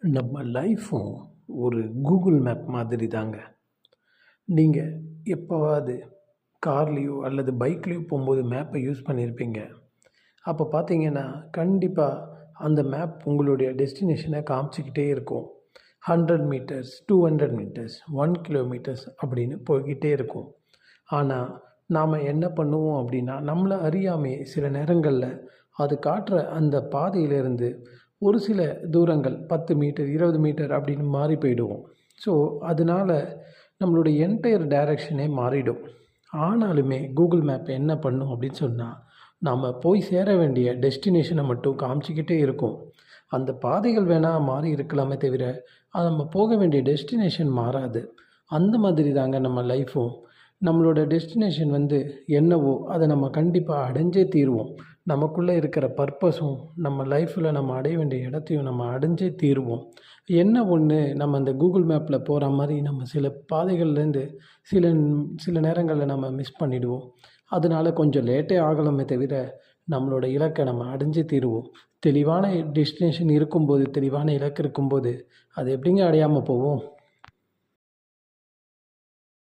நம்ம லைஃப்பும் ஒரு Google map மாதிரி தாங்க. நீங்கள் எப்போவாவது கார்லேயோ அல்லது பைக்லேயோ போகும்போது மேப்பை யூஸ் பண்ணியிருப்பீங்க. அப்போ பார்த்தீங்கன்னா, கண்டிப்பாக அந்த மேப் உங்களுடைய டெஸ்டினேஷனை காமிச்சிக்கிட்டே இருக்கும். 100 மீட்டர்ஸ், 200 மீட்டர்ஸ், 1 கிலோமீட்டர்ஸ் அப்படின்னு போய்க்கிட்டே இருக்கும். ஆனால் நாம் என்ன பண்ணுவோம் அப்படின்னா, நம்மளை அறியாமையே சில நேரங்களில் அது காட்டுற அந்த பாதையிலிருந்து ஒரு சில தூரங்கள் 10 மீட்டர், 20 மீட்டர் அப்படின்னு மாறி போயிடுவோம். ஸோ அதனால நம்மளுடைய என்டையர் டைரக்ஷனே மாறிடும். ஆனாலுமே கூகுள் மேப் என்ன பண்ணும் அப்படின்னு சொன்னால், நாம் போய் சேர வேண்டிய டெஸ்டினேஷனை மட்டும் காமிச்சிக்கிட்டே இருக்கும். அந்த பாதைகள் வேணால் மாறி இருக்கலாமே தவிர, அது நம்ம போக வேண்டிய டெஸ்டினேஷன் மாறாது. அந்த மாதிரி தாங்க நம்ம லைஃப்பும். நம்மளோட டெஸ்டினேஷன் என்னவோ அதை நம்ம கண்டிப்பாக அடைஞ்சே தீருவோம். நமக்குள்ளே இருக்கிற பர்ப்பஸும் நம்ம லைஃப்பில் நம்ம அடைய வேண்டிய இடத்தையும் நம்ம அடைஞ்சே தீருவோம். என்ன ஒன்று நம்ம அந்த கூகுள் மேப்பில் போகிற மாதிரி நம்ம சில பாதைகள்லேருந்து சில சில நேரங்களில் நம்ம மிஸ் பண்ணிவிடுவோம். அதனால கொஞ்சம் லேட்டே ஆகலாமே தவிர நம்மளோட இலக்கை நம்ம அடைஞ்சே தீருவோம். தெளிவான டெஸ்டினேஷன் இருக்கும்போது, தெளிவான இலக்கு இருக்கும்போது அது எப்படிங்க அடையாமல் போவோம்?